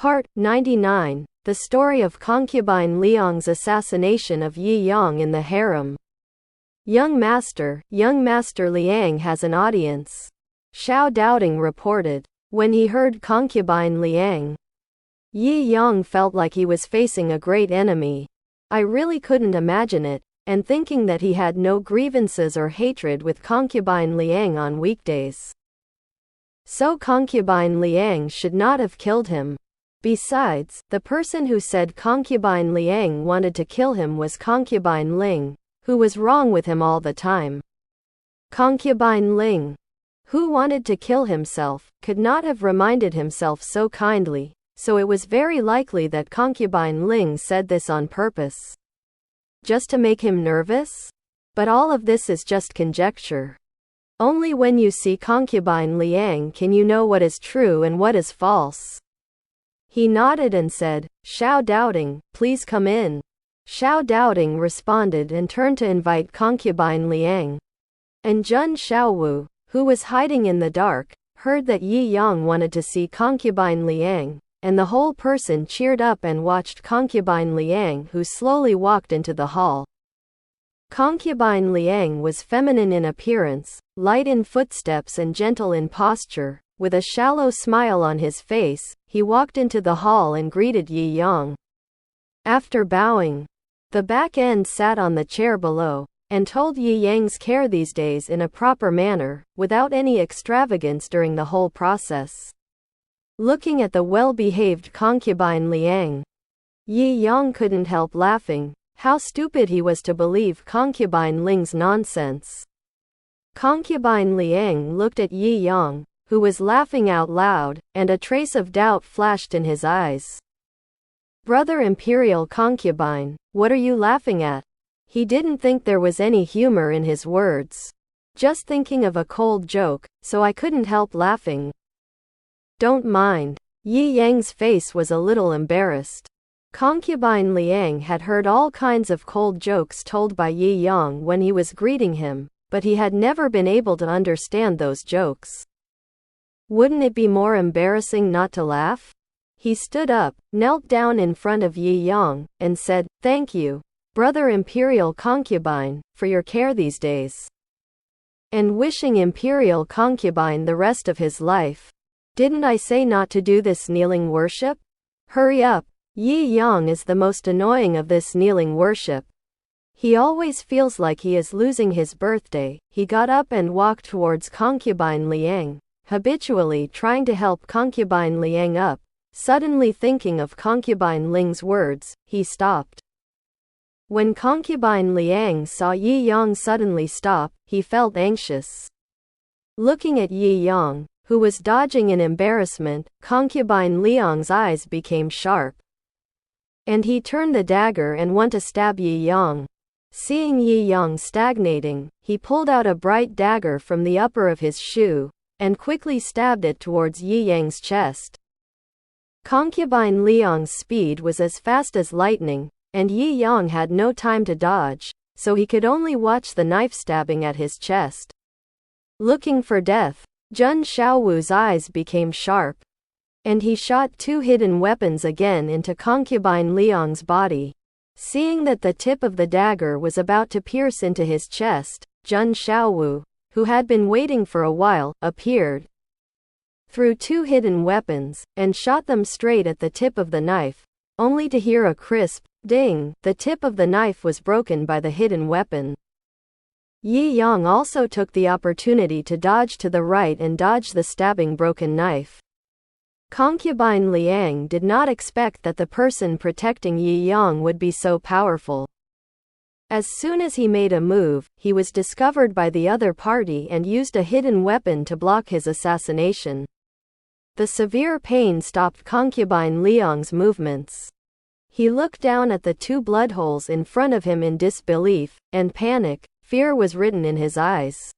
Part 99. The story of concubine Liang's assassination of Yi Yang in the harem. Young Master Liang has an audience. Xiao Doubting reported. When he heard concubine Liang, Yi Yang felt like he was facing a great enemy. I really couldn't imagine it, and thinking that he had no grievances or hatred with concubine Liang on weekdays. So concubine Liang should not have killed him. Besides, the person who said concubine Liang wanted to kill him was concubine Ling, who was wrong with him all the time. Concubine Ling, who wanted to kill himself, could not have reminded himself so kindly, so it was very likely that concubine Ling said this on purpose. Just to make him nervous? But all of this is just conjecture. Only when you see concubine Liang can you know what is true and what is false. He nodded and said, "Xiao Doubting, please come in." Xiao Doubting responded and turned to invite concubine Liang. And Jun Xiaowu, who was hiding in the dark, heard that Yi Yang wanted to see concubine Liang, and the whole person cheered up and watched concubine Liang, who slowly walked into the hall. Concubine Liang was feminine in appearance, light in footsteps and gentle in posture. With a shallow smile on his face, he walked into the hall and greeted Yi Yang. After bowing, the back end sat on the chair below, and told Yi Yang's care these days in a proper manner, without any extravagance during the whole process. Looking at the well-behaved concubine Liang, Yi Yang couldn't help laughing. How stupid he was to believe concubine Ling's nonsense. Concubine Liang looked at Yi Yang, who was laughing out loud, and a trace of doubt flashed in his eyes. "Brother Imperial Concubine, what are you laughing at?" He didn't think there was any humor in his words. "Just thinking of a cold joke, so I couldn't help laughing." "Don't mind." Yi Yang's face was a little embarrassed. Concubine Liang had heard all kinds of cold jokes told by Yi Yang when he was greeting him, but he had never been able to understand those jokes. Wouldn't it be more embarrassing not to laugh? He stood up, knelt down in front of Yi Yang, and said, "Thank you, Brother Imperial Concubine, for your care these days." And wishing Imperial Concubine the rest of his life. "Didn't I say not to do this kneeling worship? Hurry up." Yi Yang is the most annoying of this kneeling worship. He always feels like he is losing his birthday. He got up and walked towards concubine Liang, habitually trying to help concubine Liang up. Suddenly thinking of concubine Ling's words, he stopped. When concubine Liang saw Yi Yang suddenly stop, he felt anxious. Looking at Yi Yang, who was dodging in embarrassment, concubine Liang's eyes became sharp. And he turned the dagger and went to stab Yi Yang. Seeing Yi Yang stagnating, he pulled out a bright dagger from the upper of his shoe, and quickly stabbed it towards Yi Yang's chest. Concubine Liang's speed was as fast as lightning, and Yi Yang had no time to dodge, so he could only watch the knife stabbing at his chest. Looking for death, Jun Xiaowu's eyes became sharp, and he shot two hidden weapons again into concubine Liang's body. Seeing that the tip of the dagger was about to pierce into his chest, Jun Xiaowu, who had been waiting for a while, appeared, threw two hidden weapons, and shot them straight at the tip of the knife, only to hear a crisp ding. The tip of the knife was broken by the hidden weapon. Yi Yang also took the opportunity to dodge to the right and dodge the stabbing broken knife. Concubine Liang did not expect that the person protecting Yi Yang would be so powerful. As soon as he made a move, he was discovered by the other party and used a hidden weapon to block his assassination. The severe pain stopped concubine Liang's movements. He looked down at the two blood holes in front of him in disbelief, and panic. Fear was written in his eyes.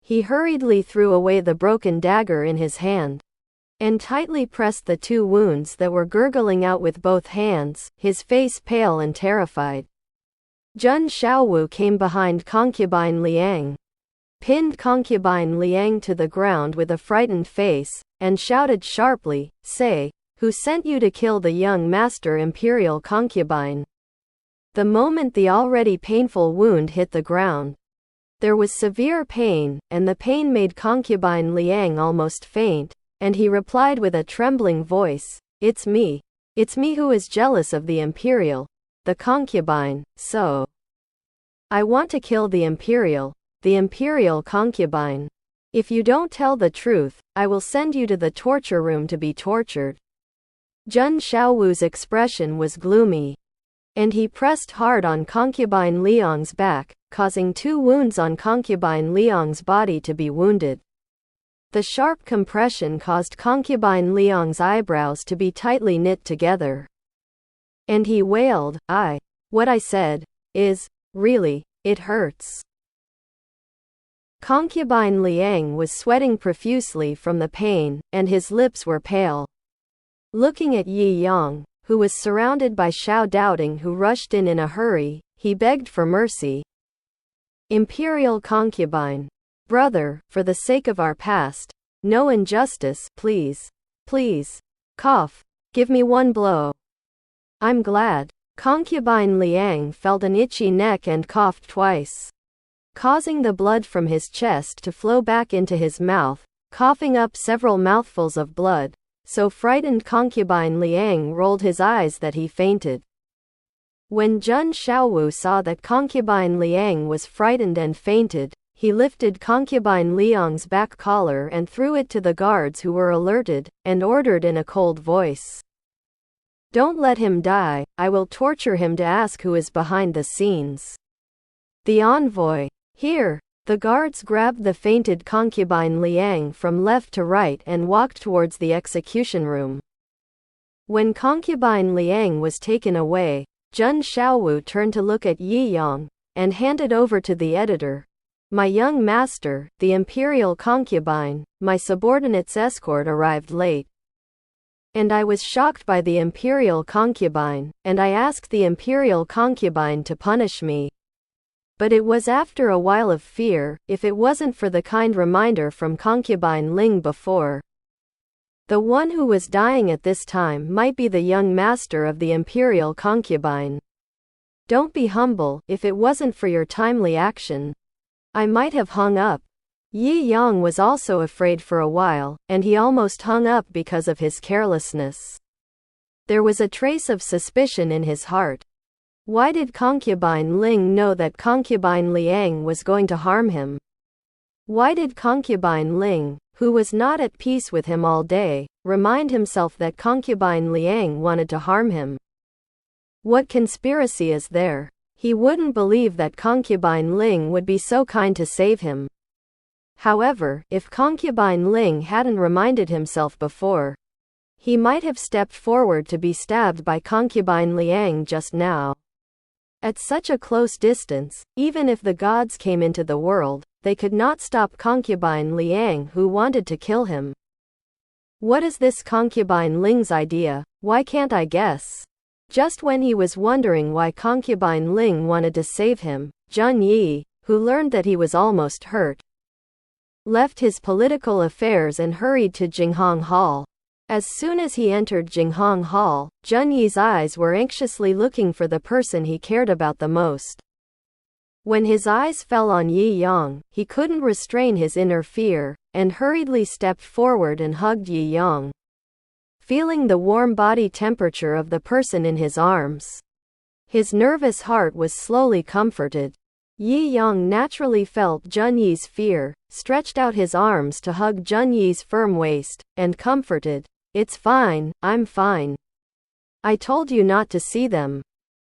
He hurriedly threw away the broken dagger in his hand, and tightly pressed the two wounds that were gurgling out with both hands, his face pale and terrified. Jun Xiaowu came behind concubine Liang, pinned concubine Liang to the ground with a frightened face, and shouted sharply, "Say, who sent you to kill the young master imperial concubine. The moment the already painful wound hit the ground, there was severe pain, and the pain made concubine Liang almost faint, and he replied with a trembling voice, "It's me. It's me who is jealous of the the concubine, so I want to kill the imperial concubine. If you don't tell the truth, I will send you to the torture room to be tortured." Zheng Xiaowu's expression was gloomy, and he pressed hard on concubine Liang's back, causing 2 wounds on concubine Liang's body to be wounded. The sharp compression caused concubine Liang's eyebrows to be tightly knit together. And he wailed, What I said is, really, it hurts." Concubine Liang was sweating profusely from the pain, and his lips were pale. Looking at Yi Yang, who was surrounded by Xiao Doubting who rushed in a hurry, he begged for mercy. "Imperial concubine. Brother, for the sake of our past, no injustice, please. Please. Cough. Give me 1 blow. I'm glad." Concubine Liang felt an itchy neck and coughed twice, causing the blood from his chest to flow back into his mouth, coughing up several mouthfuls of blood. So frightened concubine Liang rolled his eyes that he fainted. When Zheng Xiaowu saw that concubine Liang was frightened and fainted, he lifted concubine Liang's back collar and threw it to the guards who were alerted, and ordered in a cold voice, "Don't let him die, I will torture him to ask who is behind the scenes." The envoy. Here. The guards grabbed the fainted concubine Liang from left to right and walked towards the execution room. When concubine Liang was taken away, Zheng Xiaowu turned to look at Yi Yang, and handed over to the editor, "My young master, the imperial concubine, my subordinate's escort arrived late. And I was shocked by the imperial concubine, and I asked the imperial concubine to punish me. But it was after a while of fear, if it wasn't for the kind reminder from concubine Ling before. The one who was dying at this time might be the young master of the imperial concubine. Don't be humble, if it wasn't for your timely action, I might have hung up." Yi Yang was also afraid for a while, and he almost hung up because of his carelessness. There was a trace of suspicion in his heart. Why did concubine Ling know that concubine Liang was going to harm him? Why did concubine Ling, who was not at peace with him all day, remind himself that concubine Liang wanted to harm him? What conspiracy is there? He wouldn't believe that concubine Ling would be so kind to save him. However, if concubine Ling hadn't reminded himself before, he might have stepped forward to be stabbed by concubine Liang just now. At such a close distance, even if the gods came into the world, they could not stop concubine Liang who wanted to kill him. What is this concubine Ling's idea? Why can't I guess? Just when he was wondering why concubine Ling wanted to save him, Zheng Yi, who learned that he was almost hurt, left his political affairs and hurried to Jinghong Hall. As soon as he entered Jinghong Hall, Zheng Yi's eyes were anxiously looking for the person he cared about the most. When his eyes fell on Yi Yang, he couldn't restrain his inner fear, and hurriedly stepped forward and hugged Yi Yang, feeling the warm body temperature of the person in his arms. His nervous heart was slowly comforted. Yi Yang naturally felt Zheng Yi's fear, stretched out his arms to hug Zheng Yi's firm waist, and comforted, "It's fine, I'm fine. I told you not to see them.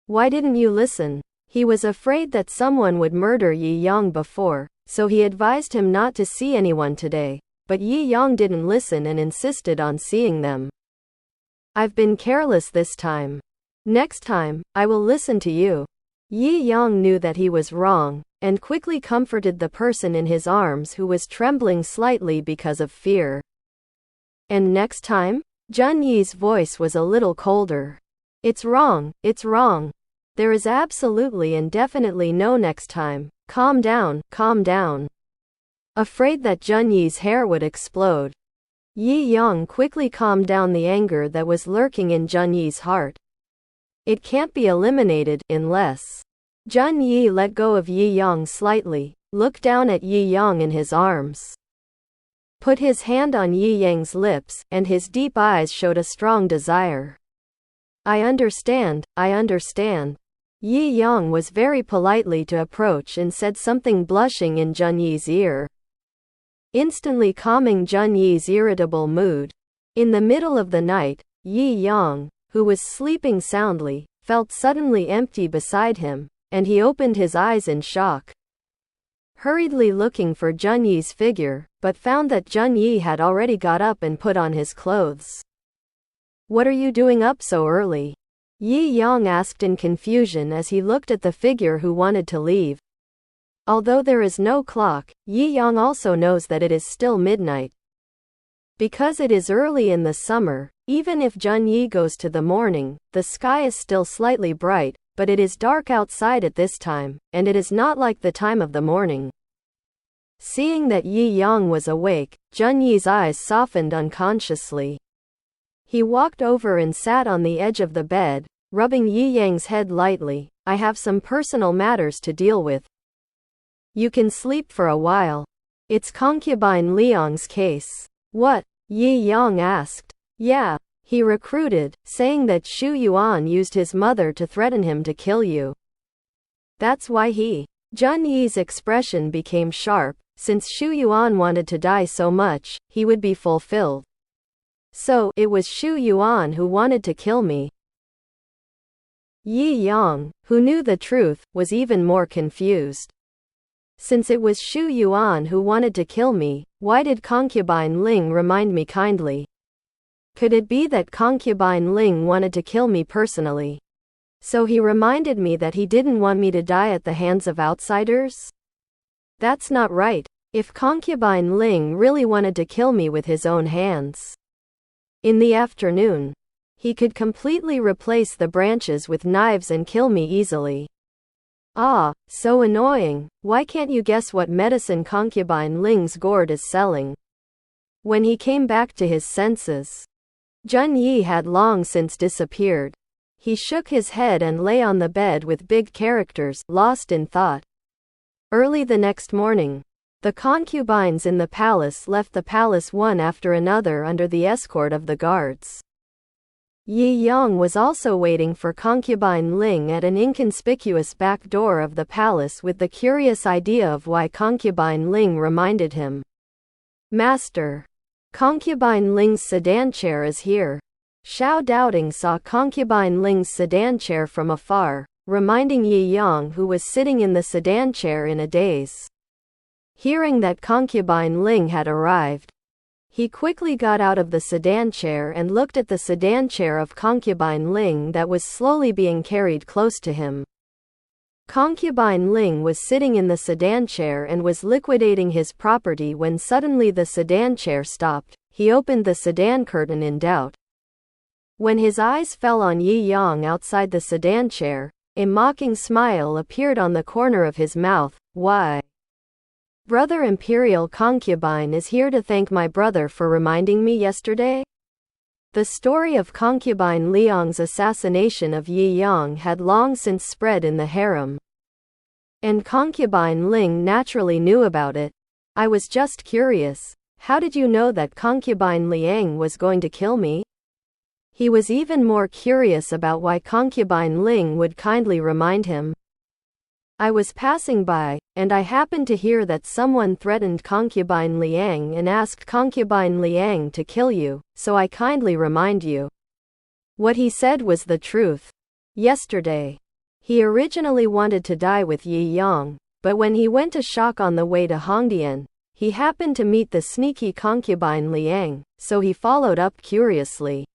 Why didn't you listen?" He was afraid that someone would murder Yi Yang before, so he advised him not to see anyone today, but Yi Yang didn't listen and insisted on seeing them. "I've been careless this time. Next time, I will listen to you." Yi Yang knew that he was wrong, and quickly comforted the person in his arms who was trembling slightly because of fear. "And next time?" Zheng Yi's voice was a little colder. It's wrong. There is absolutely and definitely no next time. Calm down. Afraid that Zheng Yi's hair would explode, Yi Yang quickly calmed down the anger that was lurking in Zheng Yi's heart. It can't be eliminated unless. Zheng Yi let go of Yi Yang slightly, looked down at Yi Yang in his arms, put his hand on Yi Yang's lips, and his deep eyes showed a strong desire. I understand, I understand. Yi Yang was very politely to approach and said something blushing in Zheng Yi's ear, instantly calming Zheng Yi's irritable mood. In the middle of the night, Yi Yang, who was sleeping soundly, felt suddenly empty beside him, and he opened his eyes in shock, hurriedly looking for Zheng Yi's figure, but found that Zheng Yi had already got up and put on his clothes. What are you doing up so early? Yi Yang asked in confusion as he looked at the figure who wanted to leave. Although there is no clock, Yi Yang also knows that it is still midnight. Because it is early in the summer, even if Zheng Yi goes to the morning, the sky is still slightly bright, but it is dark outside at this time, and it is not like the time of the morning. Seeing that Yi Yang was awake, Zheng Yi's eyes softened unconsciously. He walked over and sat on the edge of the bed, rubbing Yi Yang's head lightly. I have some personal matters to deal with. You can sleep for a while. It's concubine Liang's case. What? Yi Yang asked. Yeah, he recruited, saying that Xu Yuan used his mother to threaten him to kill you. That's why he. Zheng Yi's expression became sharp. Since Xu Yuan wanted to die so much, he would be fulfilled. So, it was Xu Yuan who wanted to kill me. Yi Yang, who knew the truth, was even more confused. Since it was Xu Yuan who wanted to kill me, why did concubine Ling remind me kindly? Could it be that concubine Ling wanted to kill me personally? So he reminded me that he didn't want me to die at the hands of outsiders? That's not right. If concubine Ling really wanted to kill me with his own hands, in the afternoon, he could completely replace the branches with knives and kill me easily. Ah, so annoying. Why can't you guess what medicine concubine Ling's gourd is selling? When he came back to his senses, Zheng Yi had long since disappeared. He shook his head and lay on the bed with big characters, lost in thought. Early the next morning, the concubines in the palace left the palace one after another under the escort of the guards. Yi Yang was also waiting for concubine Ling at an inconspicuous back door of the palace with the curious idea of why concubine Ling reminded him. Master, concubine Ling's sedan chair is here. Xiao Doubting saw concubine Ling's sedan chair from afar, reminding Yi Yang, who was sitting in the sedan chair in a daze. Hearing that concubine Ling had arrived, he quickly got out of the sedan chair and looked at the sedan chair of concubine Ling that was slowly being carried close to him. Concubine Ling was sitting in the sedan chair and was liquidating his property when suddenly the sedan chair stopped. He opened the sedan curtain in doubt. When his eyes fell on Yi Yang outside the sedan chair, a mocking smile appeared on the corner of his mouth. Why? Brother Imperial Concubine is here to thank my brother for reminding me yesterday? The story of concubine Liang's assassination of Yi Yang had long since spread in the harem, and concubine Ling naturally knew about it. I was just curious. How did you know that concubine Liang was going to kill me? He was even more curious about why concubine Ling would kindly remind him. I was passing by, and I happened to hear that someone threatened concubine Liang and asked concubine Liang to kill you, so I kindly remind you. What he said was the truth. Yesterday, he originally wanted to die with Yi Yang, but when he went to Shok on the way to Hongdian, he happened to meet the sneaky concubine Liang, so he followed up curiously.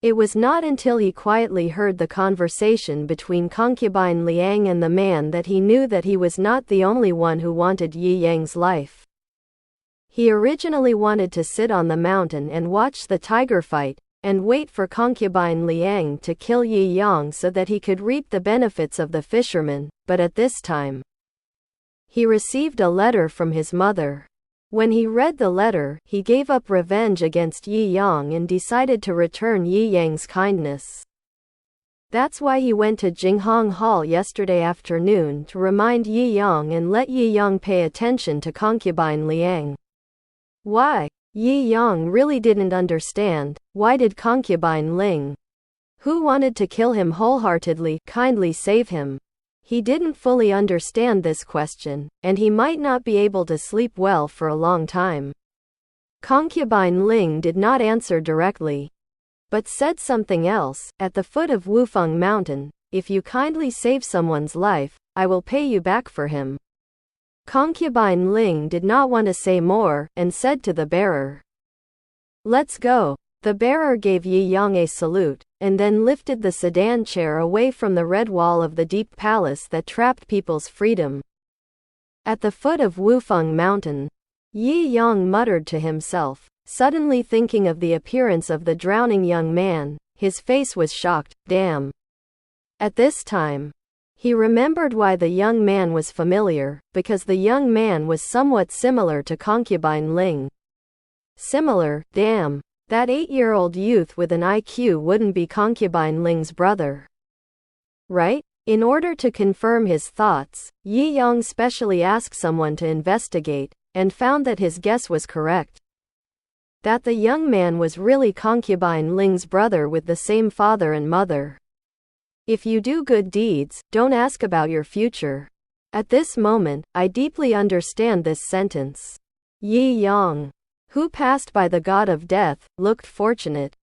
It was not until he quietly heard the conversation between concubine Liang and the man that he knew that he was not the only one who wanted Yi Yang's life. He originally wanted to sit on the mountain and watch the tiger fight, and wait for concubine Liang to kill Yi Yang so that he could reap the benefits of the fisherman, but at this time, he received a letter from his mother. When he read the letter, he gave up revenge against Yi Yang and decided to return Yi Yang's kindness. That's why he went to Jinghong Hall yesterday afternoon to remind Yi Yang and let Yi Yang pay attention to concubine Liang. Why? Yi Yang really didn't understand. Why did concubine Ling, who wanted to kill him wholeheartedly, kindly save him? He didn't fully understand this question, and he might not be able to sleep well for a long time. Concubine Ling did not answer directly, but said something else. At the foot of Wufeng Mountain, if you kindly save someone's life, I will pay you back for him. Concubine Ling did not want to say more, and said to the bearer, "Let's go." The bearer gave Yi Yang a salute, and then lifted the sedan chair away from the red wall of the deep palace that trapped people's freedom. At the foot of Wufeng Mountain, Yi Yang muttered to himself, suddenly thinking of the appearance of the drowning young man. His face was shocked. Damn. At this time, he remembered why the young man was familiar, because the young man was somewhat similar to concubine Ling. Similar? Damn. That 8-year-old youth with an IQ wouldn't be concubine Ling's brother, right? In order to confirm his thoughts, Yi Yang specially asked someone to investigate, and found that his guess was correct. That the young man was really concubine Ling's brother with the same father and mother. If you do good deeds, don't ask about your future. At this moment, I deeply understand this sentence. Yi Yang, who passed by the god of death, looked fortunate.